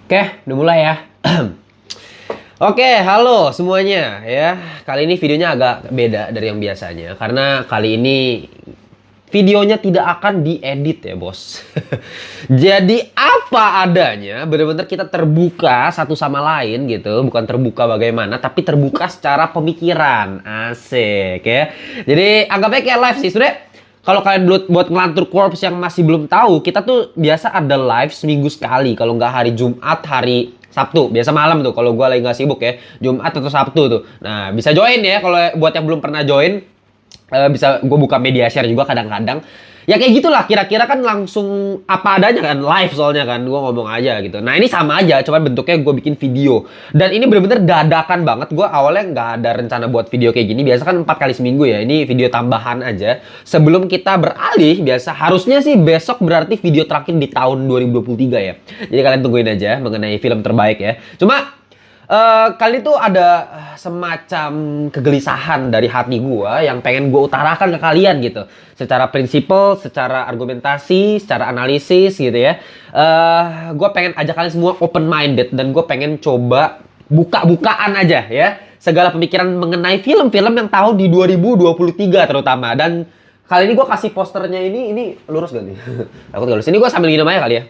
Oke, udah mulai ya. Oke, halo semuanya ya. Kali ini videonya agak beda dari yang biasanya karena kali ini videonya tidak akan diedit ya, Bos. Jadi apa adanya, bener-bener kita terbuka satu sama lain gitu, bukan terbuka bagaimana, tapi terbuka secara pemikiran. Asik ya. Jadi anggapnya kayak live sih, sebenarnya. Kalau kalian buat ngelantur corps yang masih belum tahu, kita tuh biasa ada live seminggu sekali. Kalau nggak hari Jumat, hari Sabtu. Biasa malam tuh kalau gue lagi nggak sibuk ya. Jumat atau Sabtu tuh. Nah, bisa join ya kalau buat yang belum pernah join. Bisa gue buka media share juga kadang-kadang. Ya kayak gitulah, kira-kira kan langsung apa adanya kan, live soalnya kan, gue ngomong aja gitu. Nah ini sama aja, cuman bentuknya gue bikin video. Dan ini bener-bener dadakan banget, gue awalnya nggak ada rencana buat video kayak gini. Biasa kan 4 kali seminggu ya, ini video tambahan aja. Sebelum kita beralih, biasa harusnya sih besok berarti video terakhir di tahun 2023 ya. Jadi kalian tungguin aja mengenai film terbaik ya. Cuma kali itu ada semacam kegelisahan dari hati gua yang pengen gua utarakan ke kalian gitu. Secara prinsipal, secara argumentasi, secara analisis gitu ya. Gua pengen ajak kalian semua open minded dan gua pengen coba buka-bukaan aja ya. Segala pemikiran mengenai film-film yang tahun di 2023 terutama. Dan kali ini gua kasih posternya ini lurus gak nih? Takut gak lurus. Ini gua sambil minum aja kali ya.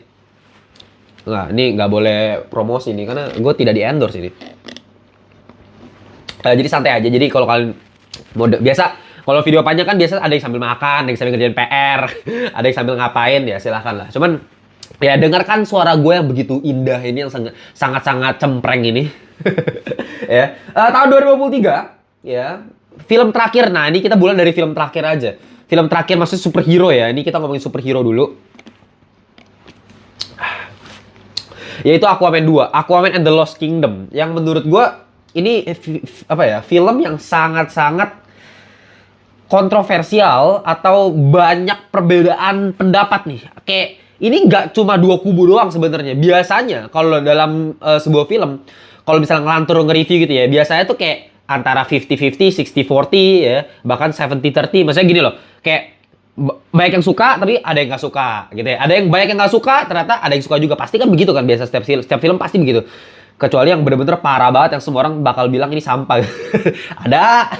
Nggak, ini nggak boleh promosi nih karena gue tidak di endorse ini. Jadi santai aja. Jadi kalau kalian mode biasa, kalau video panjang kan biasa ada yang sambil makan, ada yang sambil ngerjain PR, ada yang sambil ngapain ya silahkan lah. Cuman ya dengarkan suara gue yang begitu indah ini yang sangat-sangat cempreng ini. Ya, tahun 2023 ya film terakhir. Nah ini kita bulan dari film terakhir aja. Film terakhir maksudnya superhero ya. Ini kita ngomongin superhero dulu. Yaitu Aquaman 2, Aquaman and the Lost Kingdom. Yang menurut gue ini film yang sangat-sangat kontroversial atau banyak perbedaan pendapat nih. Kayak ini nggak cuma dua kubu doang sebenarnya. Biasanya kalau dalam sebuah film, kalau misalnya ngelantur nge-review gitu ya, biasanya tuh kayak antara 50-50, 60-40 ya, bahkan 70-30. Maksudnya gini loh, kayak banyak yang suka tapi ada yang nggak suka gitu ya, ada yang banyak yang nggak suka ternyata ada yang suka juga, pasti kan begitu kan, biasa setiap film pasti begitu, kecuali yang bener-bener parah banget yang semua orang bakal bilang ini sampah. ada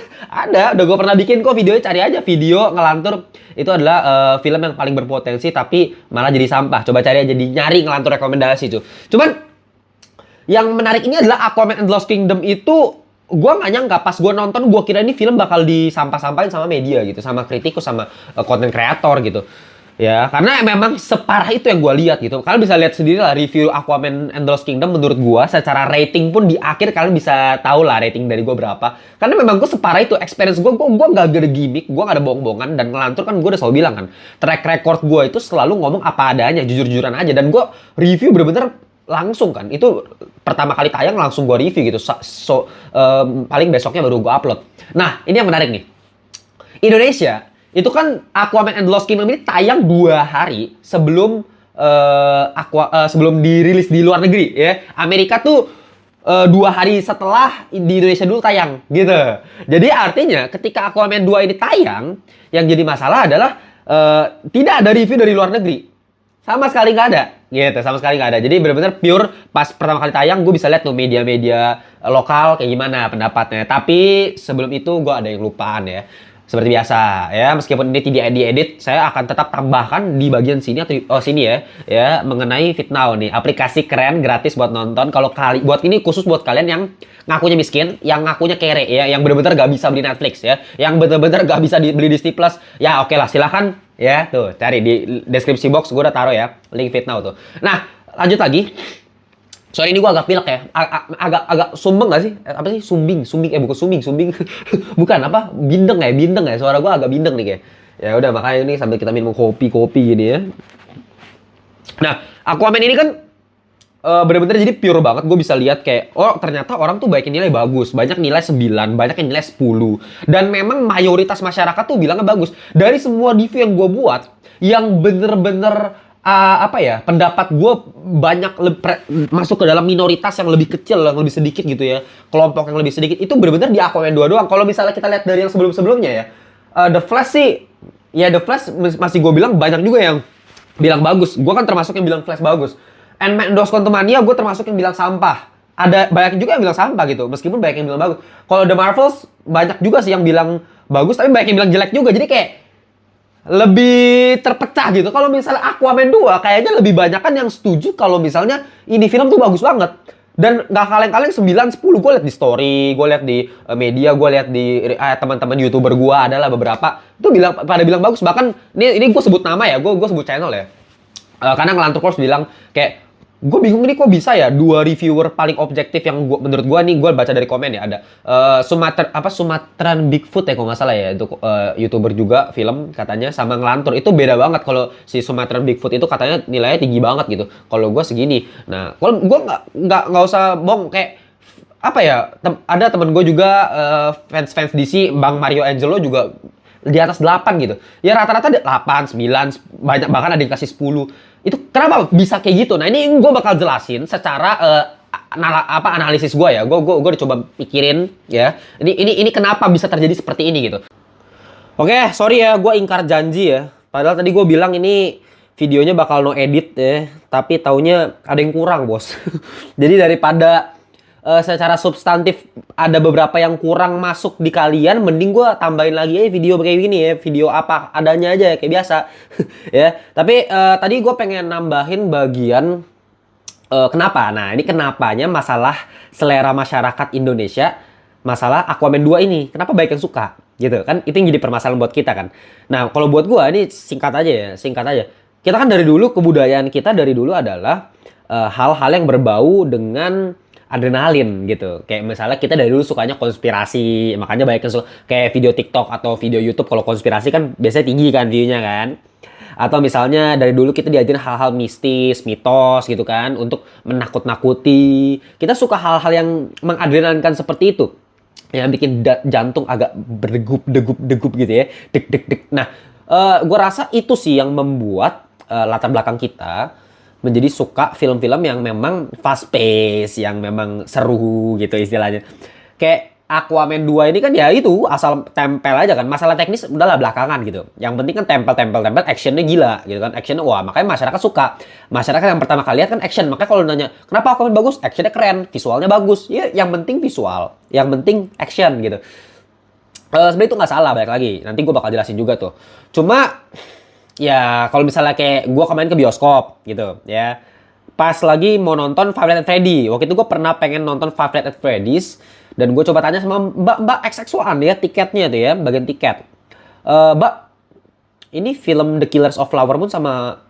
udah gue pernah bikin kok videonya, cari aja video ngelantur itu adalah film yang paling berpotensi tapi malah jadi sampah. Coba cari aja, di nyari ngelantur rekomendasi tuh. Cuman yang menarik ini adalah Aquaman and the Lost Kingdom itu gue gak nyangka pas gue nonton, gue kira ini film bakal disampah-sampahin sama media gitu, sama kritikus, sama konten kreator gitu ya, karena memang separah itu yang gue lihat gitu. Kalian bisa lihat sendiri lah review Aquaman and the Lost Kingdom. Menurut gue secara rating pun di akhir kalian bisa tahu lah rating dari gue berapa, karena memang gue separah itu. Experience gue gak ada gimmick, gue gak ada bohong-bohongan, dan ngelantur kan gue udah selalu bilang kan, track record gue itu selalu ngomong apa adanya, jujur-jujuran aja, dan gue review bener-bener langsung kan. Itu pertama kali tayang langsung gue review gitu. Paling besoknya baru gue upload. Nah ini yang menarik nih, Indonesia itu kan Aquaman and the Lost Kingdom ini tayang 2 hari sebelum sebelum dirilis di luar negeri ya. Amerika tuh 2 hari setelah di Indonesia dulu tayang gitu. Jadi artinya ketika Aquaman 2 ini tayang, yang jadi masalah adalah tidak ada review dari luar negeri. Sama sekali nggak ada, gitu. Sama sekali nggak ada. Jadi benar-benar pure pas pertama kali tayang, gue bisa lihat tuh media-media lokal kayak gimana pendapatnya. Tapi sebelum itu gue ada yang lupaan ya. Seperti biasa ya, meskipun ini tidak diedit, saya akan tetap tambahkan di bagian sini atau sini ya mengenai FitNow nih, aplikasi keren gratis buat nonton. Kalau buat ini khusus buat kalian yang ngakunya miskin, yang ngakunya kere ya, yang benar-benar gak bisa beli Netflix ya, yang benar-benar gak bisa beli Disney Plus. Ya oke lah, silahkan ya, tuh cari di deskripsi box, gue udah taruh ya link FitNow tuh. Nah lanjut lagi. Sorry ini gue agak pilek ya, agak sumbeng gak sih? Apa sih? Sumbing, bukan sumbing. Bukan apa? Bindeng ya, suara gue agak bindeng nih kayak. Ya udah, makanya ini sambil kita minum kopi gini ya. Nah, Aquaman ini kan bener-bener jadi pure banget. Gue bisa lihat kayak, oh ternyata orang tuh banyak yang nilai bagus, banyak nilai 9, banyak yang nilai 10. Dan memang mayoritas masyarakat tuh bilangnya bagus. Dari semua review yang gue buat, yang bener-bener pendapat gue banyak masuk ke dalam minoritas yang lebih kecil, yang lebih sedikit gitu ya, kelompok yang lebih sedikit, itu benar-benar di Aquaman 2 doang. Kalau misalnya kita lihat dari yang sebelum-sebelumnya ya, The Flash sih, ya The Flash masih gue bilang banyak juga yang bilang bagus. Gue kan termasuk yang bilang Flash bagus. Ant-Man and the Wasp: Quantumania gue termasuk yang bilang sampah. Ada banyak juga yang bilang sampah gitu, meskipun banyak yang bilang bagus. Kalau The Marvels banyak juga sih yang bilang bagus, tapi banyak yang bilang jelek juga. Jadi kayak lebih terpecah gitu. Kalau misalnya Aquaman 2 kayaknya lebih banyak kan yang setuju kalau misalnya ini film tuh bagus banget. Dan nggak kaleng-kaleng 9, 10 gue liat di story, gue liat di media, gue liat di teman-teman YouTuber gue adalah beberapa itu pada bilang bagus. Bahkan ini gue sebut nama ya, gue sebut channel ya. Karena Ngelantur Course bilang kayak gue bingung ini kok bisa ya dua reviewer paling objektif yang menurut gue nih, gue baca dari komen ya, ada Sumatran Bigfoot ya kalau nggak salah ya, itu YouTuber juga film katanya, sama Ngelantur itu beda banget. Kalau si Sumatran Bigfoot itu katanya nilainya tinggi banget gitu, kalau gue segini. Nah kalau gue nggak usah bohong, kayak apa ya, ada temen gue juga fans DC, Bang Mario Angelo juga di atas 8 gitu. Ya rata-rata 8, 9, banyak bahkan ada yang kasih 10. Itu kenapa bisa kayak gitu? Nah, ini gue bakal jelasin secara analisis gue ya. Gue udah coba pikirin ya. Ini kenapa bisa terjadi seperti ini gitu. Oke, sorry ya, gue ingkar janji ya. Padahal tadi gue bilang ini videonya bakal no edit ya, tapi taunya ada yang kurang, bos. Jadi daripada secara substantif ada beberapa yang kurang masuk di kalian, mending gue tambahin lagi aja video kayak gini ya, video apa adanya aja kayak biasa. Ya, tapi tadi gue pengen nambahin bagian kenapa. Nah, ini kenapanya masalah selera masyarakat Indonesia, masalah Aquaman 2 ini kenapa banyak yang suka gitu kan. Itu yang jadi permasalahan buat kita kan. Nah, kalau buat gue ini singkat aja. Kita kan dari dulu, kebudayaan kita dari dulu adalah hal-hal yang berbau dengan adrenalin gitu. Kayak misalnya kita dari dulu sukanya konspirasi, makanya banyak yang suka kayak video TikTok atau video YouTube. Kalau konspirasi kan biasanya tinggi kan view-nya kan. Atau misalnya dari dulu kita diajarin hal-hal mistis, mitos gitu kan, untuk menakut-nakuti. Kita suka hal-hal yang mengadrenalinkan seperti itu, yang bikin jantung agak berdegup-degup gitu ya, deg-deg-deg. Nah, gue rasa itu sih yang membuat latar belakang kita menjadi suka film-film yang memang fast pace, yang memang seru gitu istilahnya. Kayak Aquaman 2 ini kan ya itu asal tempel aja kan. Masalah teknis udahlah belakangan gitu. Yang penting kan tempel, actionnya gila gitu kan. Actionnya wah, makanya masyarakat suka. Masyarakat yang pertama kali lihat kan action. Makanya kalau nanya, kenapa Aquaman bagus? Actionnya keren, visualnya bagus. Ya yang penting visual, yang penting action gitu. Sebenarnya itu nggak salah, balik lagi. Nanti gue bakal jelasin juga tuh. Cuma ya kalau misalnya kayak gue kemarin ke bioskop gitu ya, pas lagi mau nonton Five Nights at Freddy. Waktu itu gue pernah pengen nonton Five Nights at Freddy's, dan gue coba tanya sama Mbak XX1 ya, tiketnya tuh ya, bagian tiket. Mbak, ini film The Killers of Flower Moon sama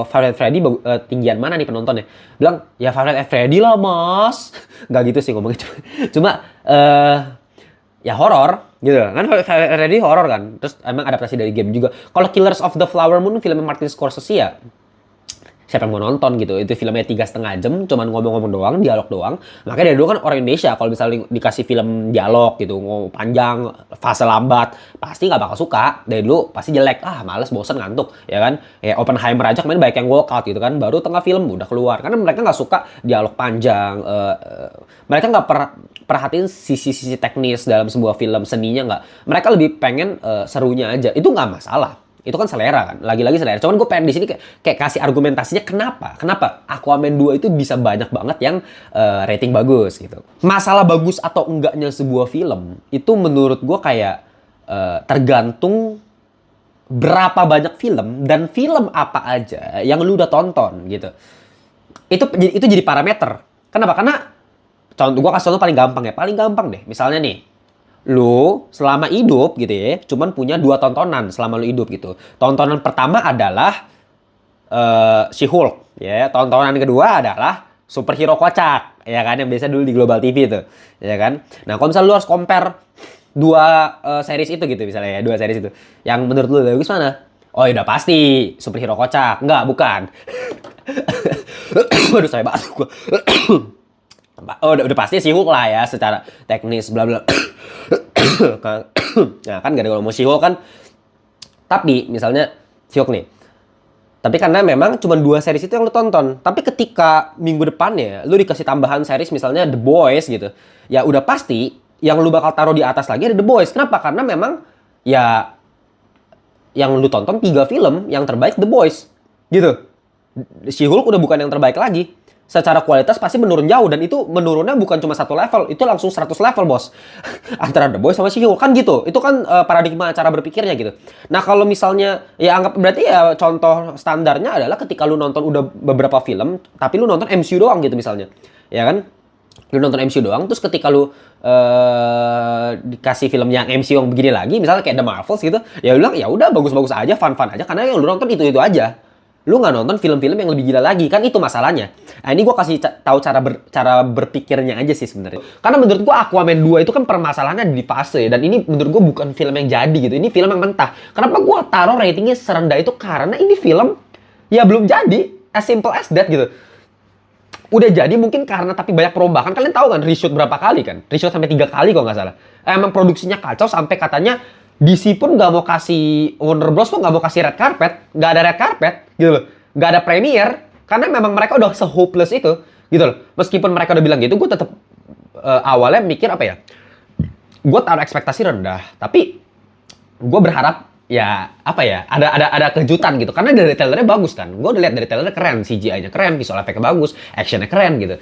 Five Nights at Freddy tinggian mana nih penontonnya? Bilang, ya Five Nights at Freddy lah mas. Gak gitu sih ngomongnya. Cuma ya horor gitu kan. Freddy horor kan, terus emang adaptasi dari game juga. Kalau Killers of the Flower Moon film Martin Scorsese ya, siapa yang mau nonton gitu. Itu filmnya 3,5 jam, cuman ngomong-ngomong doang, dialog doang. Makanya dari dulu kan orang Indonesia kalau misalnya dikasih film dialog gitu, panjang, fase lambat, pasti nggak bakal suka. Dari dulu pasti jelek, males, bosen, ngantuk ya kan. Ya Oppenheimer aja kemarin banyak yang walkout gitu kan, baru tengah film udah keluar, karena mereka nggak suka dialog panjang. Mereka nggak perhatiin sisi-sisi teknis dalam sebuah film, seninya nggak. Mereka lebih pengen serunya aja. Itu nggak masalah. Itu kan selera kan, lagi-lagi selera. Cuman gue pengen di sini kayak kasih argumentasinya kenapa Aquaman 2 itu bisa banyak banget yang rating bagus gitu. Masalah bagus atau enggaknya sebuah film itu menurut gue kayak tergantung berapa banyak film dan film apa aja yang lu udah tonton gitu. Itu jadi parameter. Kenapa? Karena gue kasih contoh paling gampang deh. Misalnya nih, lu selama hidup gitu ya, cuman punya 2 tontonan selama lu hidup gitu. Tontonan pertama adalah She-Hulk ya. Tontonan kedua adalah superhero kocak ya kan, yang biasa dulu di Global TV itu ya kan. Nah, kalau misalnya lu harus compare 2 series itu gitu misalnya ya, 2 series itu, yang menurut lu lebih bagus mana? Oh, ya udah pasti superhero kocak. Enggak, bukan. Aduh, saya batuk gua. Oh, udah pasti She-Hulk lah ya, secara teknis bla bla. Nah kan gara-gara mau She-Hulk kan. Tapi misalnya She-Hulk nih, tapi karena memang cuma 2 series itu yang lu tonton. Tapi ketika minggu depannya lu dikasih tambahan series misalnya The Boys gitu, ya udah pasti yang lu bakal taruh di atas lagi ada The Boys. Kenapa? Karena memang ya yang lu tonton 3 film, yang terbaik The Boys gitu. She-Hulk udah bukan yang terbaik lagi. Secara kualitas pasti menurun jauh, dan itu menurunnya bukan cuma satu level, itu langsung 100 level, bos. Antara The Boys sama She-Hulk kan gitu. Itu kan paradigma cara berpikirnya gitu. Nah, kalau misalnya ya anggap berarti ya contoh standarnya adalah ketika lu nonton udah beberapa film, tapi lu nonton MCU doang gitu misalnya. Ya kan? Lu nonton MCU doang, terus ketika lu dikasih film yang MCU yang begini lagi, misalnya kayak The Marvels gitu, ya lu bilang ya udah bagus-bagus aja, fun-fun aja, karena yang lu nonton itu aja. Lu nggak nonton film-film yang lebih gila lagi, kan itu masalahnya. Nah, ini gue kasih tahu cara berpikirnya aja sih sebenarnya. Karena menurut gue Aquaman 2 itu kan permasalahannya di fase, dan ini menurut gue bukan film yang jadi gitu. Ini film yang mentah. Kenapa gue taruh ratingnya serendah itu? Karena ini film ya belum jadi, as simple as that gitu. Udah jadi mungkin karena tapi banyak perombakan. Kalian tahu kan reshoot berapa kali kan? Reshoot sampai 3 kali kalau nggak salah. Emang produksinya kacau sampai katanya DC pun nggak mau kasih, Warner Bros tuh nggak mau kasih red carpet, nggak ada red carpet gitu loh, nggak ada premiere, karena memang mereka udah se-hopeless itu gitu loh. Meskipun mereka udah bilang gitu, gue tetap awalnya mikir apa ya, gue taruh ekspektasi rendah, tapi gue berharap ya apa ya, ada kejutan gitu, karena dari trailernya bagus kan, gue udah lihat dari trailernya keren, CGI-nya keren, visual effect-nya bagus, actionnya keren gitu.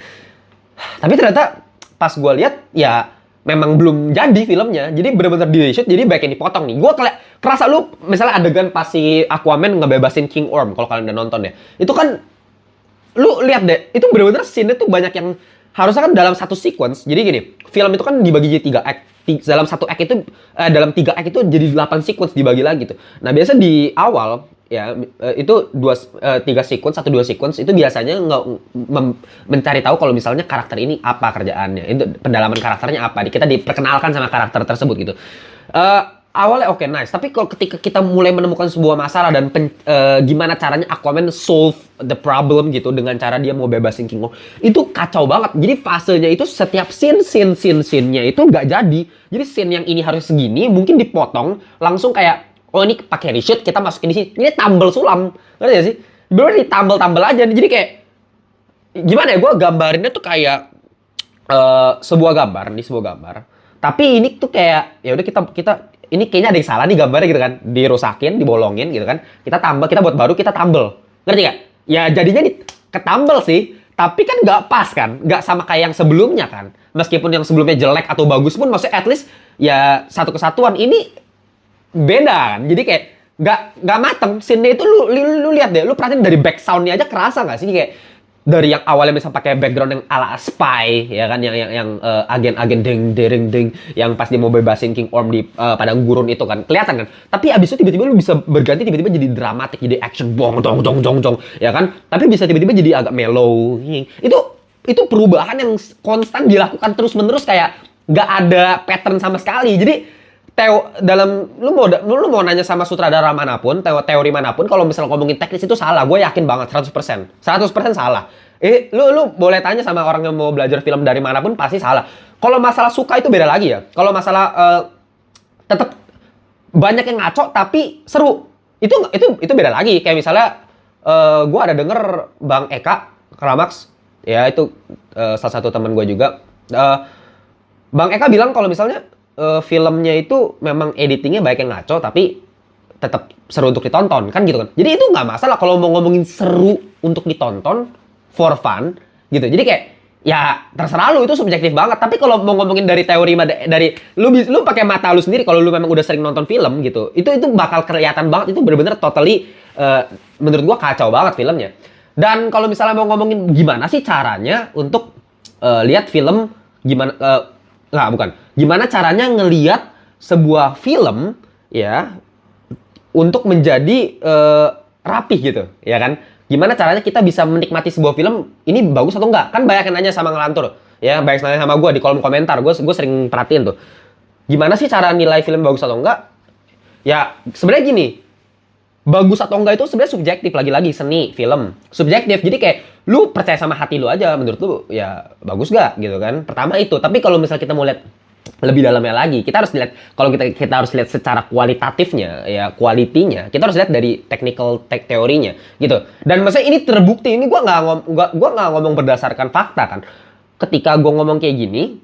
Tapi ternyata pas gue lihat ya memang belum jadi filmnya, jadi bener-bener di reshoot, jadi banyak yang dipotong nih. Gue kerasa lu misalnya adegan pas si Aquaman ngebebasin King Orm, kalau kalian udah nonton ya, itu kan lu lihat deh, itu bener-bener scene-nya tuh banyak yang harusnya kan dalam satu sequence. Jadi gini, film itu kan dibagi jadi 3 act. Dalam satu act itu, dalam 3 act itu jadi 8 sequence dibagi lagi tuh. Nah, biasa di awal ya itu 3 sequence, 1-2 sequence itu biasanya nggak mencari tahu kalau misalnya karakter ini apa kerjaannya, itu pendalaman karakternya apa, kita diperkenalkan sama karakter tersebut gitu. Awalnya oke, nice, tapi kalau ketika kita mulai menemukan sebuah masalah dan gimana caranya Aquaman solve the problem gitu dengan cara dia mau bebasin King Kong, itu kacau banget. Jadi fasenya itu setiap scene-nya itu nggak jadi. Jadi scene yang ini harus segini mungkin dipotong langsung kayak, oh ini pakai reshoot, kita masukin di sini. Ini tambel sulam. Ngerti gak sih? Bener ditambel-tambel aja. Jadi kayak gimana ya, gue gambarinnya tuh kayak sebuah gambar. Tapi ini tuh kayak ya udah kita ini kayaknya ada yang salah nih gambarnya gitu kan. Dirusakin, dibolongin gitu kan. Kita tambel, kita buat baru, kita tambel. Ngerti gak? Ya jadinya ketambel sih. Tapi kan nggak pas kan, nggak sama kayak yang sebelumnya kan. Meskipun yang sebelumnya jelek atau bagus pun, maksudnya at least ya satu kesatuan. Ini beda kan, jadi kayak nggak mateng scene-nya itu. Lu lihat deh, lu perhatiin dari back sound-nya aja kerasa nggak sih, kayak dari yang awalnya bisa pakai background yang ala spy ya kan, yang agen-agen deng yang pas dia mau bebasin King Orm di padang gurun itu kan kelihatan kan, tapi abis itu tiba-tiba lu bisa berganti, tiba-tiba jadi dramatik, jadi action bong dong ya kan, tapi bisa tiba-tiba jadi agak mellow. Itu perubahan yang konstan dilakukan terus-menerus, kayak nggak ada pattern sama sekali. Jadi dalam lu mau nanya sama sutradara manapun, teori manapun, kalau misalnya ngomongin teknis itu salah, gue yakin banget 100% salah. Lu boleh tanya sama orang yang mau belajar film dari manapun, pasti salah. Kalau masalah suka itu beda lagi ya. Kalau masalah tetap banyak yang ngaco tapi seru, itu beda lagi. Kayak misalnya gue ada denger Bang Eka Kramax, ya itu salah satu teman gue juga. Bang Eka bilang kalau misalnya filmnya itu memang editingnya baik yang ngaco, tapi tetap seru untuk ditonton, kan gitu kan. Jadi itu nggak masalah kalau mau ngomongin seru untuk ditonton, for fun, gitu. Jadi kayak, ya terserah lu, itu subjektif banget. Tapi kalau mau ngomongin dari teori, dari lu pakai mata lu sendiri, kalau lu memang udah sering nonton film gitu, itu bakal kelihatan banget, itu bener-bener totally, menurut gua kacau banget filmnya. Dan kalau misalnya mau ngomongin gimana sih caranya untuk lihat film, gimana caranya ngelihat sebuah film ya untuk menjadi rapih gitu, ya kan? Gimana caranya kita bisa menikmati sebuah film ini bagus atau enggak? Kan banyak yang nanya sama Ngelantur, ya, banyak nanya sama gue di kolom komentar, gue sering perhatiin tuh. Gimana sih cara nilai film bagus atau enggak? Ya sebenarnya gini, bagus atau enggak itu sebenarnya subjektif, lagi-lagi seni, film, subjektif. Jadi kayak lu percaya sama hati lu aja, menurut lu ya bagus gak gitu kan. Pertama itu, tapi kalau misalnya kita mau lihat lebih dalamnya lagi, kita harus lihat, kalau kita harus lihat secara kualitatifnya, ya kualitinya, kita harus lihat dari technical teorinya gitu. Dan maksudnya ini terbukti, ini gua nggak ngomong berdasarkan fakta kan. Ketika gua ngomong kayak gini,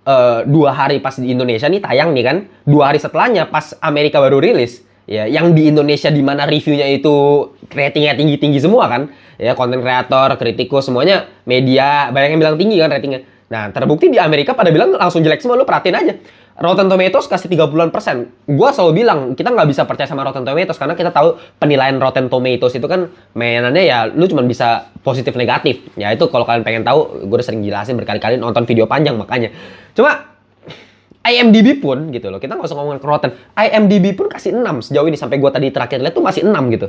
2 hari pas di Indonesia nih tayang nih kan, 2 hari setelahnya pas Amerika baru rilis, ya yang di Indonesia di mana reviewnya itu ratingnya tinggi-tinggi semua kan, ya konten kreator, kritikus semuanya media banyak yang bilang tinggi kan ratingnya. Nah terbukti di Amerika pada bilang langsung jelek semua, lu perhatiin aja. Rotten Tomatoes kasih 30-an%. Gua selalu bilang kita nggak bisa percaya sama Rotten Tomatoes karena kita tahu penilaian Rotten Tomatoes itu kan mainannya ya lu cuma bisa positif negatif. Ya itu kalau kalian pengen tahu, gue udah sering jelasin berkali-kali nonton video panjang makanya. Cuma IMDb pun gitu loh, kita nggak usah ngomongin ke Rotten. IMDb pun kasih 6 sejauh ini, sampai gue tadi terakhir lihat tuh masih 6 gitu.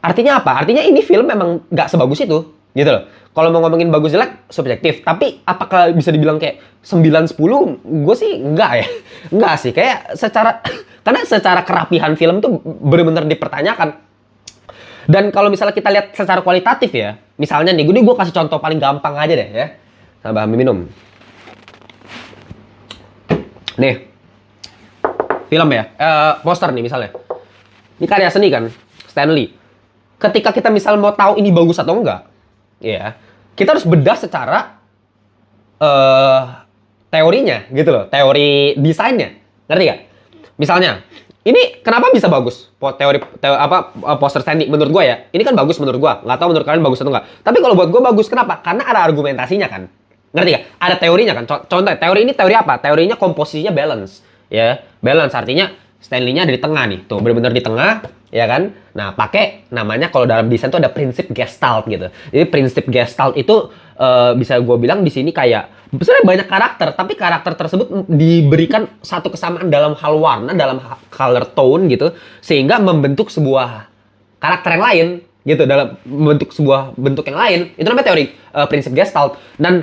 Artinya apa? Artinya ini film memang nggak sebagus itu gitu loh. Kalau mau ngomongin bagus jelek subjektif, tapi apakah bisa dibilang kayak 9-10? Gue sih enggak ya. Enggak sih, kayak secara karena secara kerapihan film tuh bener-bener dipertanyakan. Dan kalau misalnya kita lihat secara kualitatif ya, misalnya nih, gue kasih contoh paling gampang aja deh ya. Tambah minum. Nih, film ya, poster nih misalnya. Ini karya seni kan, Stanley. Ketika kita misal mau tahu ini bagus atau enggak, ya, kita harus bedah secara teorinya gitu loh, teori desainnya. Ngerti gak? Misalnya, ini kenapa bisa bagus? Poster Stanley menurut gue ya. Ini kan bagus menurut gue. Nggak tahu menurut kalian bagus atau enggak. Tapi kalau buat gue bagus, kenapa? Karena ada argumentasinya kan. Ngerti gak? Ada teorinya kan. Contoh, teori ini teori apa? Teorinya komposisinya balance. Ya, balance artinya Stanley-nya ada di tengah nih. Tuh, benar-benar di tengah, ya kan? Nah, pakai namanya kalau dalam desain tuh ada prinsip Gestalt gitu. Jadi prinsip Gestalt itu bisa gue bilang di sini kayak sebenarnya banyak karakter, tapi karakter tersebut diberikan satu kesamaan dalam hal warna, dalam color tone gitu, sehingga membentuk sebuah karakter yang lain gitu, dalam membentuk sebuah bentuk yang lain. Itu namanya teori prinsip Gestalt. Dan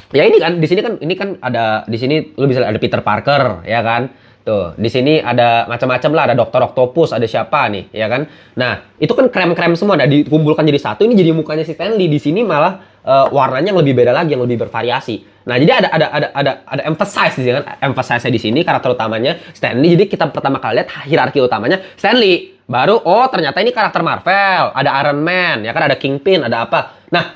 ya ini kan, di sini kan, ini kan ada, di sini lu bisa ada Peter Parker, ya kan? Tuh, di sini ada macam-macam lah, ada Dokter Octopus, ada siapa nih, ya kan? Nah, itu kan krem-krem semua, nah dikumpulkan jadi satu, ini jadi mukanya si Stanley. Di sini malah warnanya yang lebih beda lagi, yang lebih bervariasi. Nah, jadi ada emphasize di sini kan, emphasize di sini karakter utamanya Stanley. Jadi kita pertama kali lihat hierarki utamanya Stanley. Baru oh ternyata ini karakter Marvel, ada Iron Man, ya kan, ada Kingpin, ada apa. Nah,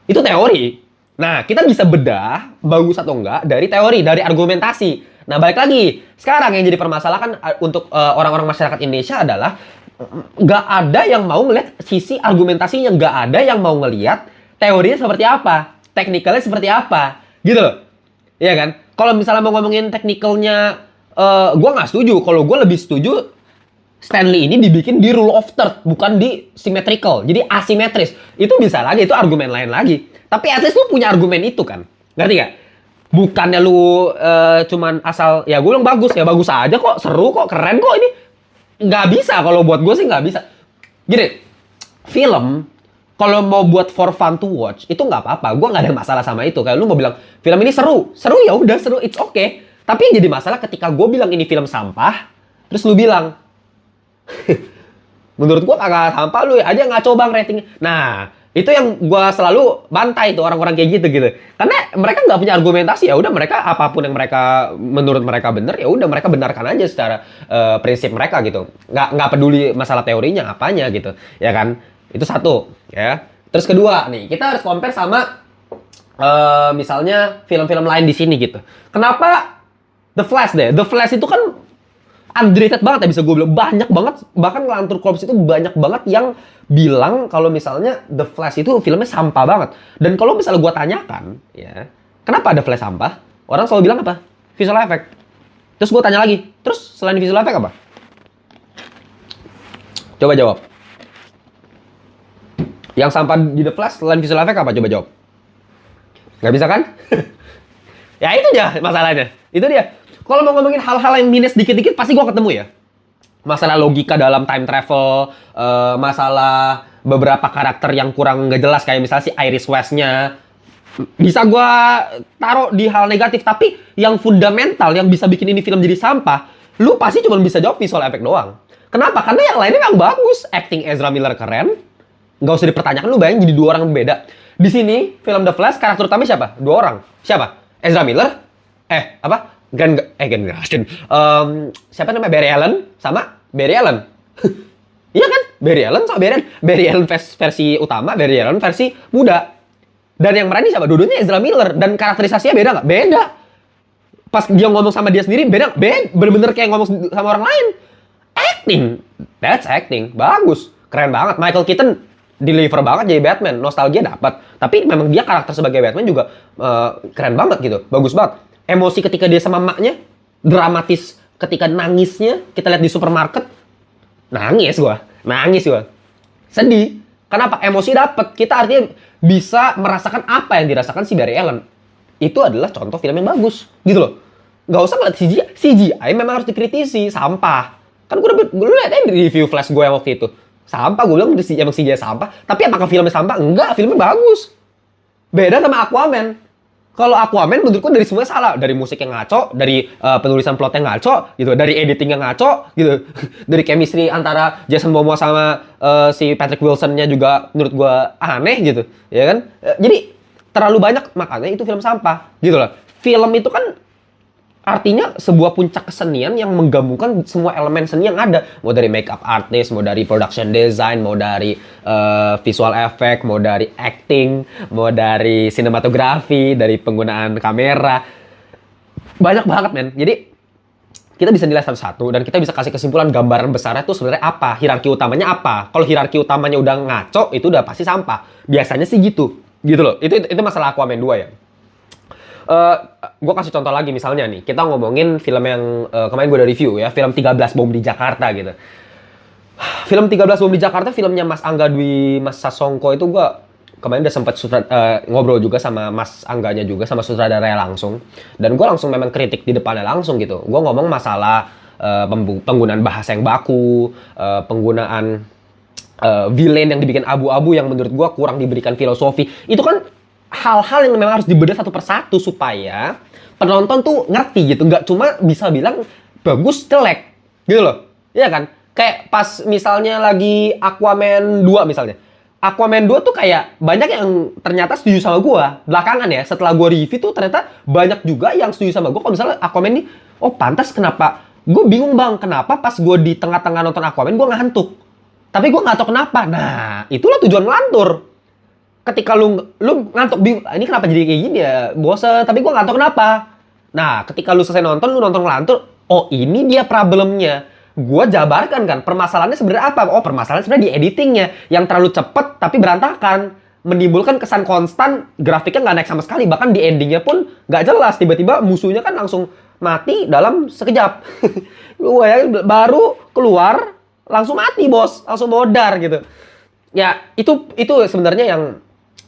itu teori. Nah, kita bisa bedah bagus atau enggak dari teori, dari argumentasi. Nah, balik lagi. Sekarang yang jadi permasalahan untuk orang-orang masyarakat Indonesia adalah nggak ada yang mau ngeliat sisi argumentasinya, nggak ada yang mau ngeliat teorinya seperti apa, teknikalnya seperti apa, gitu loh. Iya kan? Kalau misalnya mau ngomongin teknikalnya, gue nggak setuju. Kalau gue lebih setuju Stanley ini dibikin di rule of third, bukan di symmetrical. Jadi asimetris. Itu bisa lagi, itu argumen lain lagi. Tapi at least lu punya argumen itu kan. Ngerti gak? Bukannya lu cuman asal, ya gue bilang bagus, ya bagus aja kok, seru kok, keren kok ini. Nggak bisa, kalau buat gue sih nggak bisa. Gini, film, kalau mau buat for fun to watch, itu nggak apa-apa. Gue nggak ada masalah sama itu. Kayak lu mau bilang, film ini seru. Seru ya udah, seru, it's okay. Tapi yang jadi masalah ketika gue bilang ini film sampah, terus lu bilang, menurut gue kagak sampah, lu aja nggak coba ratingnya. Nah, itu yang gue selalu bantai tuh orang-orang kayak gitu. Karena mereka nggak punya argumentasi, ya udah mereka apapun yang mereka menurut mereka benar, ya udah mereka benarkan aja secara prinsip mereka gitu. Nggak peduli masalah teorinya apanya gitu, ya kan? Itu satu, ya. Terus kedua nih, kita harus compare sama misalnya film-film lain di sini gitu. Kenapa The Flash deh? The Flash itu kan underrated banget ya, bisa gue bilang banyak banget, bahkan Ngelantur Corps itu banyak banget yang bilang kalau misalnya The Flash itu filmnya sampah banget. Dan kalau misalnya gue tanyakan, ya kenapa The Flash sampah? Orang selalu bilang apa? Visual effect. Terus gue tanya lagi, terus selain visual effect apa? Coba jawab. Yang sampah di The Flash selain visual effect apa? Coba jawab. Nggak bisa kan? Ya itu dia masalahnya. Itu dia. Kalau mau ngomongin hal-hal yang minus dikit-dikit, pasti gue ketemu ya. Masalah logika dalam time travel, masalah beberapa karakter yang kurang nggak jelas, kayak misalnya si Iris West-nya. Bisa gue taruh di hal negatif, tapi yang fundamental, yang bisa bikin ini film jadi sampah, lu pasti cuma bisa jawab visual effect doang. Kenapa? Karena yang lainnya memang bagus. Acting Ezra Miller keren. Nggak usah dipertanyakan, lu bayangin jadi dua orang berbeda. Di sini, film The Flash, karakter utamanya siapa? Dua orang. Siapa? Ezra Miller? Siapa namanya? Barry Allen sama Barry Allen. Iya kan? Barry Allen sama Barry Allen. Barry Allen versi utama, Barry Allen versi muda. Dan yang merani siapa? Dua-duanya Ezra Miller. Dan karakterisasinya beda nggak? Beda. Pas dia ngomong sama dia sendiri, beda nggak? Beda. Bener-bener kayak ngomong sama orang lain. acting. That's acting. Bagus. Keren banget. Michael Keaton deliver banget jadi Batman. Nostalgia dapat. Tapi memang dia karakter sebagai Batman juga keren banget gitu. Bagus banget. Emosi ketika dia sama maknya, dramatis ketika nangisnya, kita lihat di supermarket. Nangis gua. Sedih. Kenapa? Emosi dapat. Kita artinya bisa merasakan apa yang dirasakan si Barry Allen. Itu adalah contoh film yang bagus. Gitu loh. Nggak usah ngeliat CGI. CGI memang harus dikritisi. Sampah. Kan gue liat aja di review flash gue yang waktu itu. Sampah, gue bilang emang CGI sampah. Tapi apakah filmnya sampah? Enggak, filmnya bagus. Beda sama Aquaman. Kalau Aquaman menurutku dari semuanya salah. Dari musik yang ngaco, dari penulisan plot yang ngaco, gitu. Dari editing yang ngaco, gitu. Dari chemistry antara Jason Momoa sama si Patrick Wilson-nya juga menurut gue aneh, gitu. Ya kan? Jadi terlalu banyak, makanya itu film sampah. Gitu loh. Film itu kan artinya sebuah puncak kesenian yang menggabungkan semua elemen seni yang ada. Mau dari makeup artist, mau dari production design, mau dari visual effect, mau dari acting, mau dari sinematografi, dari penggunaan kamera. Banyak banget, men. Jadi kita bisa nilai satu-satu dan kita bisa kasih kesimpulan gambaran besarnya itu sebenarnya apa, hierarki utamanya apa. Kalau hierarki utamanya udah ngaco, itu udah pasti sampah. Biasanya sih gitu. Gitu loh. Itu masalah Aquaman 2 ya. Gue kasih contoh lagi misalnya nih, kita ngomongin film yang kemarin gue udah review ya, film 13 Bom di Jakarta gitu. Film 13 Bom di Jakarta, filmnya Mas Angga Dwi Mas Sasongko itu gue kemarin udah sempat ngobrol juga sama Mas Angganya juga, sama sutradara langsung. Dan gue langsung memang kritik di depannya langsung gitu. Gue ngomong masalah penggunaan bahasa yang baku, penggunaan villain yang dibikin abu-abu yang menurut gue kurang diberikan filosofi. Itu kan hal-hal yang memang harus dibedah satu persatu supaya penonton tuh ngerti gitu, nggak cuma bisa bilang bagus jelek gitu loh, iya kan? Kayak pas misalnya lagi Aquaman 2 misalnya, Aquaman 2 tuh kayak banyak yang ternyata setuju sama gua belakangan ya, setelah gua review tuh ternyata banyak juga yang setuju sama gua kalau misalnya Aquaman ini, oh pantas kenapa, gue bingung bang kenapa pas gua di tengah-tengah nonton Aquaman gua ngantuk, tapi gua nggak tahu kenapa. Nah itulah tujuan ngelantur. Ketika lu ngantuk bingung, ini kenapa jadi kayak gini ya, bosan, tapi gue nggak tahu kenapa. Nah, ketika lu selesai nonton, lu nonton ngelantur, oh ini dia problemnya. Gue jabarkan kan, permasalahannya sebenarnya apa? Oh, permasalahannya sebenarnya di editingnya, yang terlalu cepet tapi berantakan. Menimbulkan kesan konstan, grafiknya nggak naik sama sekali, bahkan di endingnya pun nggak jelas. Tiba-tiba musuhnya kan langsung mati dalam sekejap. Lu ya, baru keluar, langsung mati bos, langsung modar gitu. Ya, itu sebenarnya yang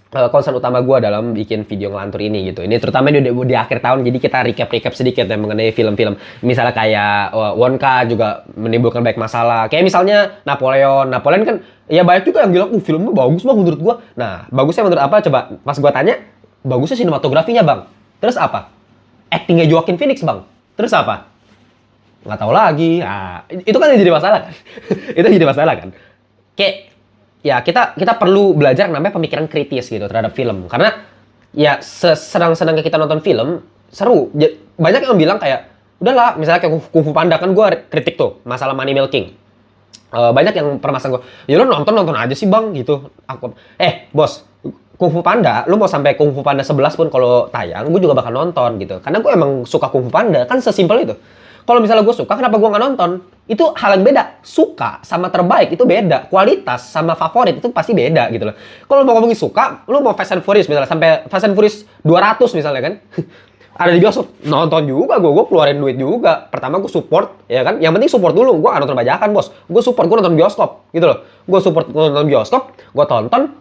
concern utama gue dalam bikin video ngelantur ini gitu. Ini terutama di akhir tahun, jadi kita recap sedikit ya mengenai film-film. Misalnya kayak Wonka juga menimbulkan banyak masalah. Kayak misalnya Napoleon kan ya banyak juga yang bilang, filmnya bagus bang menurut gue. Nah, bagusnya menurut apa? Coba pas gue tanya, bagusnya sinematografinya bang. Terus apa? Actingnya Joaquin Phoenix bang. Terus apa? Nggak tahu lagi. Nah, itu kan jadi masalah kan? Itu jadi masalah kan? Kayak ya kita perlu belajar namanya pemikiran kritis gitu terhadap film, karena ya senang-senangnya kita nonton film seru. Banyak yang bilang kayak udahlah, misalnya kayak Kung Fu Panda kan gue kritik tuh masalah money milking. Banyak yang permasalahan gue, ya lu nonton aja sih bang gitu. Bos, Kung Fu Panda, lu mau sampai Kung Fu Panda 11 pun kalau tayang, gue juga bakal nonton gitu, karena gue emang suka Kung Fu Panda, kan sesimpel itu. Kalau misalnya gue suka, kenapa gue nggak nonton? Itu hal yang beda. Suka sama terbaik itu beda. Kualitas sama favorit itu pasti beda gitu loh. Kalau mau ngomongin suka, lu mau Fast and Furious misalnya, sampai Fast and Furious 200 misalnya kan. Ada di bioskop, nonton juga gue keluarin duit juga. Pertama gue support, ya kan. Yang penting support dulu, gue nggak nonton bajakan bos. Gue support, gue nonton bioskop gitu loh. Gue support, gue nonton bioskop, gue tonton,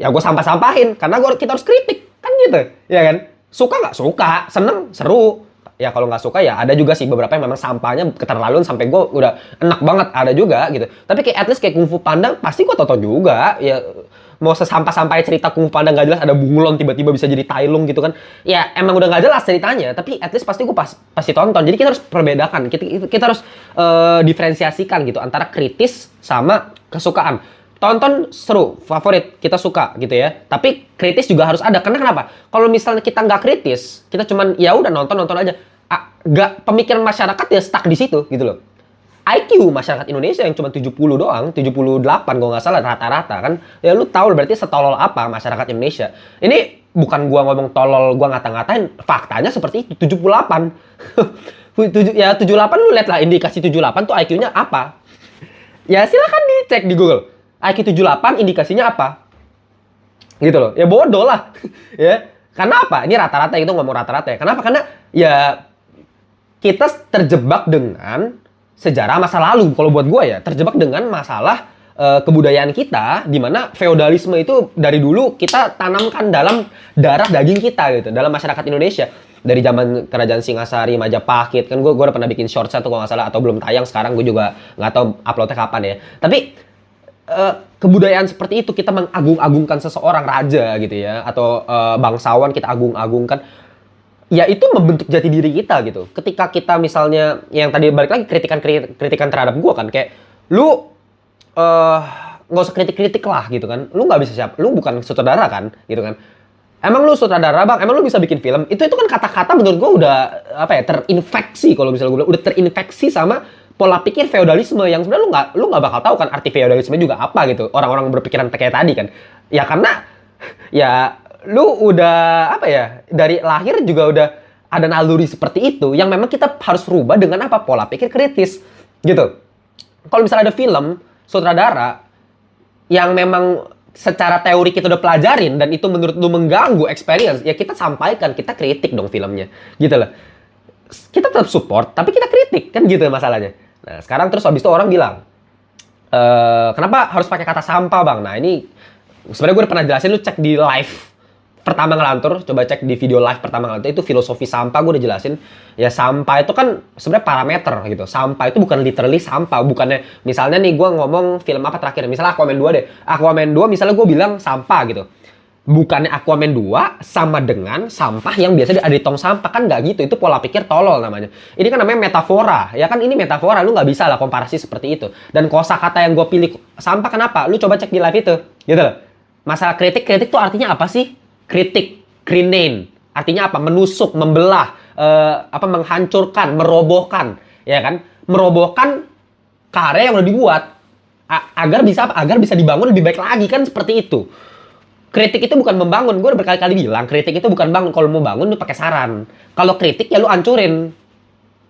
ya gue sampah-sampahin. Karena kita harus kritik, kan gitu. Ya kan. Suka nggak? Suka. Seneng? Seru. Ya kalau nggak suka ya ada juga sih beberapa yang memang sampahnya keterlaluan sampai gue udah enak banget, ada juga gitu. Tapi kayak at least kayak Kung Fu Panda pasti gue tonton juga. Ya mau sesampah-sampahnya cerita Kung Fu Panda nggak jelas, ada bunglon tiba-tiba bisa jadi Tai Lung gitu kan. Ya emang udah nggak jelas ceritanya, tapi at least pasti gue pasti tonton. Jadi kita harus perbedakan, kita harus diferensiasikan gitu antara kritis sama kesukaan. Tonton seru, favorit, kita suka gitu ya. Tapi kritis juga harus ada. Karena kenapa? Kalau misalnya kita nggak kritis, kita cuman ya udah nonton aja. Nggak, pemikiran masyarakat ya stuck di situ gitu loh. IQ masyarakat Indonesia yang cuma 70 doang, 78 kalau nggak salah rata-rata kan. Ya lu tahu berarti setolol apa masyarakat Indonesia. Ini bukan gua ngomong tolol, gua ngata-ngatain, faktanya seperti itu, 78. Ya 78 lu lihat lah indikasi 78 tuh IQ-nya apa. Ya silakan dicek di Google. IQ 78 indikasinya apa? Gitu loh. Ya bodoh lah. Ya. Karena apa? Ini rata-rata itu ngomong rata-rata ya. Kenapa? Karena ya kita terjebak dengan sejarah masa lalu. Kalau buat gue ya, terjebak dengan masalah kebudayaan kita, di mana feodalisme itu dari dulu kita tanamkan dalam darah daging kita gitu, dalam masyarakat Indonesia. Dari zaman kerajaan Singasari, Majapahit, kan gue udah pernah bikin short tuh kalau nggak salah, atau belum tayang sekarang, gue juga nggak tahu uploadnya kapan ya. Tapi kebudayaan seperti itu, kita mengagung-agungkan seseorang raja gitu ya, atau bangsawan kita agung-agungkan, ya itu membentuk jati diri kita gitu. Ketika kita misalnya, yang tadi balik lagi kritikan terhadap gue kan, kayak lu nggak usah kritik-kritik lah gitu kan, lu nggak bisa siapa, lu bukan sutradara kan gitu kan. Emang lu sutradara bang, emang lu bisa bikin film? Itu kan kata-kata menurut gue udah apa ya, terinfeksi, kalau misalnya gue bilang udah terinfeksi sama pola pikir feodalisme yang sebenarnya lu nggak bakal tahu kan arti feodalisme juga apa gitu. Orang-orang berpikiran kayak tadi kan. Ya karena ya lu udah apa ya, dari lahir juga udah ada naluri seperti itu yang memang kita harus rubah dengan apa, pola pikir kritis gitu. Kalau misalnya ada film sutradara yang memang secara teori kita udah pelajarin dan itu menurut lu mengganggu experience, ya kita sampaikan, kita kritik dong filmnya, gitu loh. Kita tetap support, tapi kita kritik, kan gitu masalahnya. Nah, sekarang terus habis itu orang bilang, kenapa harus pakai kata sampah bang? Nah ini, sebenarnya gue udah pernah jelasin, lu cek di live pertama ngelantur, coba cek di video live pertama ngelantur, itu filosofi sampah gue udah jelasin. Ya sampah itu kan sebenarnya parameter gitu. Sampah itu bukan literally sampah, bukannya misalnya nih gue ngomong film apa terakhir, misalnya Aquaman 2 deh. Aquaman 2 misalnya gue bilang sampah gitu. Bukannya Aquaman 2 sama dengan sampah yang biasa ada di tong sampah, kan nggak gitu. Itu pola pikir tolol namanya. Ini kan namanya metafora, ya kan ini metafora, lu nggak bisa lah komparasi seperti itu. Dan kosakata yang gue pilih sampah kenapa? Lu coba cek di live itu, gitu loh. Masalah kritik tuh artinya apa sih? Kritik, krinen, artinya apa? Menusuk, membelah, menghancurkan, merobohkan, ya kan? Merobohkan karya yang udah dibuat agar bisa apa? Agar bisa dibangun lebih baik lagi, kan seperti itu. Kritik itu bukan membangun. Gue udah berkali-kali bilang, kritik itu bukan bangun. Kalau mau bangun lu pakai saran. Kalau kritik ya lu hancurin.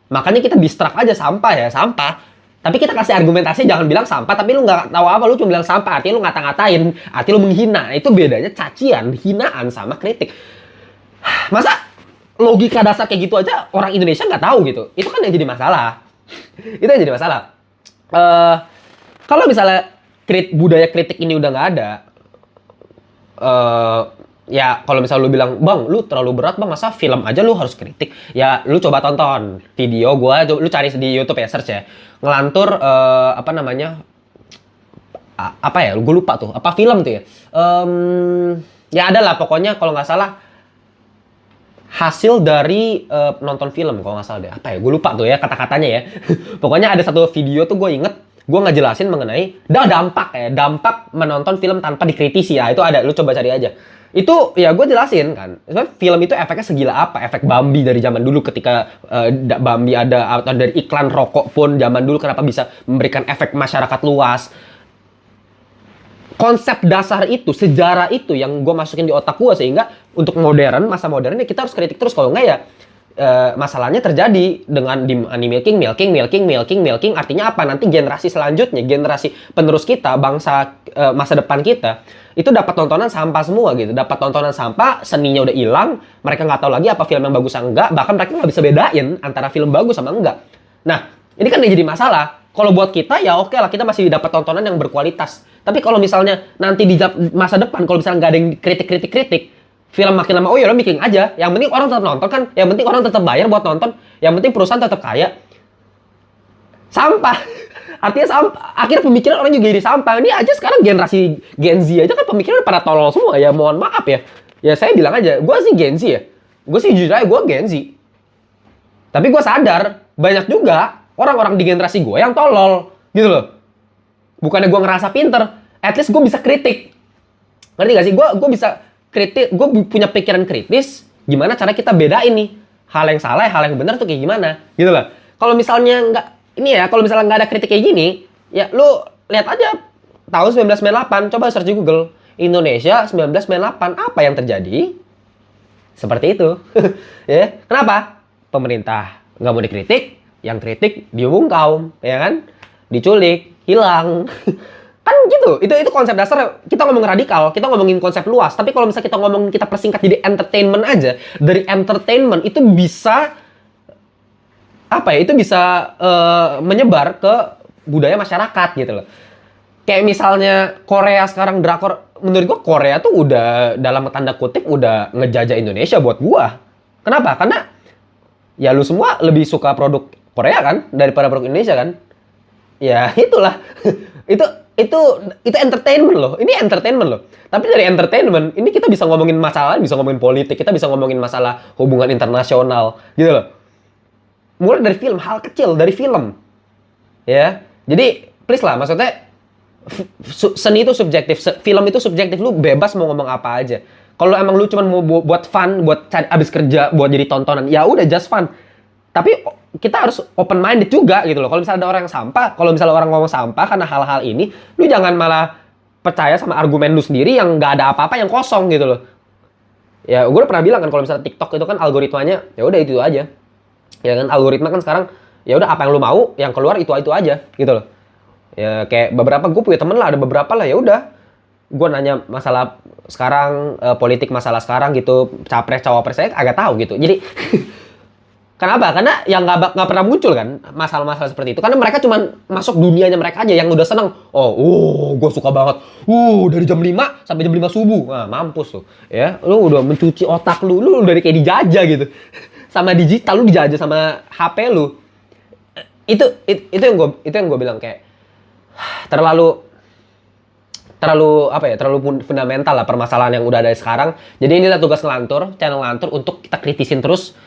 Makanya kita distract aja, sampah ya, sampah. Tapi kita kasih argumentasi, jangan bilang sampah, tapi lu nggak tahu apa, lu cuma bilang sampah, artinya lu ngata-ngatain, artinya lu menghina. Itu bedanya cacian, hinaan sama kritik. Masa logika dasar kayak gitu aja orang Indonesia nggak tahu gitu? Itu kan yang jadi masalah. Itu yang jadi masalah. Kalau misalnya budaya kritik ini udah nggak ada, ya kalau misalnya lu bilang, bang, lu terlalu berat bang, masa film aja lu harus kritik? Ya lu coba tonton video gua, lu cari di YouTube ya, search ya, ngelantur apa ya, gue lupa tuh, apa film tuh ya, ya ada lah pokoknya, kalau nggak salah hasil dari nonton film, kalau nggak salah deh, apa ya, gue lupa tuh ya kata-katanya ya. Pokoknya ada satu video tuh gue inget, gue ngejelasin mengenai dampak menonton film tanpa dikritisi ya, itu ada, lu coba cari aja. Itu ya gue jelasin kan, film itu efeknya segila apa, efek Bambi dari zaman dulu ketika Bambi ada, atau dari iklan rokok pun zaman dulu kenapa bisa memberikan efek masyarakat luas. Konsep dasar itu, sejarah itu yang gue masukin di otak gue, sehingga untuk masa modern ya kita harus kritik terus, kalau enggak ya masalahnya terjadi dengan di milking, artinya apa? Nanti generasi selanjutnya, generasi penerus kita, bangsa masa depan kita, itu dapat tontonan sampah semua gitu, dapat tontonan sampah, seninya udah hilang, mereka nggak tahu lagi apa film yang bagus atau enggak, bahkan mereka nggak bisa bedain antara film bagus sama enggak. Nah, ini kan yang jadi masalah. Kalau buat kita ya oke lah, kita masih dapat tontonan yang berkualitas. Tapi kalau misalnya nanti di masa depan, kalau misalnya nggak ada yang kritik, film makin lama, oh ya udah bikin aja. Yang penting orang tetap nonton kan, yang penting orang tetap bayar buat nonton, yang penting perusahaan tetap kaya. Sampah. Artinya sampah. Akhirnya pemikiran orang juga jadi sampah. Ini aja sekarang generasi Gen Z aja kan pemikiran pada tolol semua ya. Mohon maaf ya. Ya saya bilang aja, gue sih Gen Z ya. Gue sih jujur aja, gue Gen Z. Tapi gue sadar, banyak juga orang-orang di generasi gue yang tolol. Gitu loh. Bukannya gue ngerasa pinter, at least gue bisa kritik. Ngerti gak sih? Gue bisa kritik, gue punya pikiran kritis, gimana cara kita bedain nih hal yang salah, hal yang benar tuh kayak gimana, gitu loh. Kalau misalnya nggak, ini ya, kalau misalnya nggak ada kritik kayak gini, ya lu lihat aja tahun 1998, coba search di Google, Indonesia 1998, apa yang terjadi? Seperti itu. Ya, kenapa? Pemerintah nggak mau dikritik, yang kritik dihukum kaum, ya kan? Diculik, hilang. Kan gitu. Itu konsep dasar. Kita ngomong radikal, kita ngomongin konsep luas. Tapi kalau misalnya kita ngomong, kita persingkat jadi entertainment aja, dari entertainment itu bisa apa ya? Itu bisa menyebar ke budaya masyarakat gitu loh. Kayak misalnya Korea sekarang drakor, menurut gua Korea tuh udah dalam tanda kutip udah ngejajah Indonesia buat gua. Kenapa? Karena ya lu semua lebih suka produk Korea kan daripada produk Indonesia kan? Ya itulah. itu itu itu entertainment loh. Ini entertainment loh. Tapi dari entertainment ini kita bisa ngomongin masalah, bisa ngomongin politik, kita bisa ngomongin masalah hubungan internasional gitu loh. Mulai dari film, hal kecil dari film. Ya. Jadi please lah, maksudnya seni itu subjektif, film itu subjektif, lu bebas mau ngomong apa aja. Kalau emang lu cuma mau buat fun, buat cari abis kerja, buat jadi tontonan, ya udah just fun. Tapi kita harus open minded juga gitu loh. Kalau misalnya ada orang yang sampah, kalau misalnya orang ngomong sampah karena hal-hal ini, lu jangan malah percaya sama argumen lu sendiri yang nggak ada apa-apa, yang kosong gitu loh. Ya gue udah pernah bilang kan, kalau misalnya TikTok itu kan algoritmanya, ya udah itu aja. Ya kan algoritma kan sekarang, ya udah apa yang lu mau, yang keluar itu aja gitu loh. Ya kayak beberapa, gue punya temen lah, ada beberapa lah, ya udah gue nanya masalah sekarang, politik masalah sekarang gitu, capres cawapres saya agak tahu gitu. Jadi kenapa? Karena yang nggak pernah muncul kan masalah-masalah seperti itu, karena mereka cuma masuk dunianya mereka aja yang udah seneng. Gue suka banget, dari jam 5 sampai jam 5 subuh. Nah, mampus tuh ya, lu udah mencuci otak lu dari kayak dijajah gitu. Sama digital, lu dijajah sama HP lu. Itu yang gue bilang, kayak terlalu apa ya, terlalu fundamental lah permasalahan yang udah ada sekarang. Jadi inilah tugas channel Ngelantur, untuk kita kritisin terus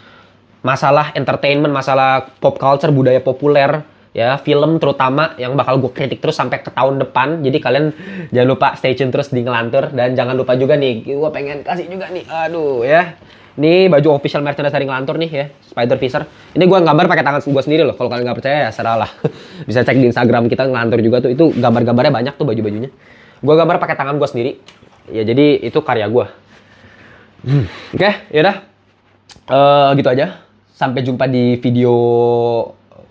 masalah entertainment, masalah pop culture, budaya populer, ya, film terutama yang bakal gue kritik terus sampai ke tahun depan. Jadi kalian jangan lupa stay tune terus di Ngelantur, dan jangan lupa juga nih, gue pengen kasih juga nih, aduh ya. Ini baju official merchandise dari Ngelantur nih ya, Spider Fisher. Ini gue gambar pakai tangan gue sendiri loh. Kalau kalian nggak percaya ya serahlah. Bisa cek di Instagram kita Ngelantur juga tuh. Itu gambar-gambarnya banyak tuh baju-bajunya. Gue gambar pakai tangan gue sendiri. Ya jadi itu karya gue. Oke, yaudah. Gitu aja. Sampai jumpa di video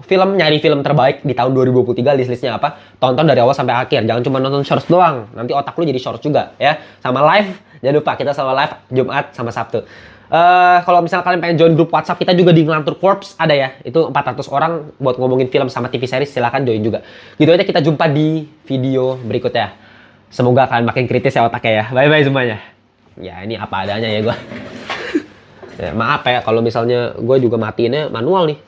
film, nyari film terbaik di tahun 2023, list-listnya apa. Tonton dari awal sampai akhir. Jangan cuma nonton shorts doang. Nanti otak lu jadi shorts juga ya. Sama live. Jangan lupa kita selalu live Jumat sama Sabtu. Kalau misalnya kalian pengen join grup WhatsApp kita juga di Ngelantur Corps ada ya. Itu 400 orang buat ngomongin film sama TV series, silahkan join juga. Gitu aja, kita jumpa di video berikutnya. Semoga kalian makin kritis ya otaknya ya. Bye-bye semuanya. Ya ini apa adanya ya gue. Ya, maaf ya kalau misalnya gue juga matiinnya manual nih.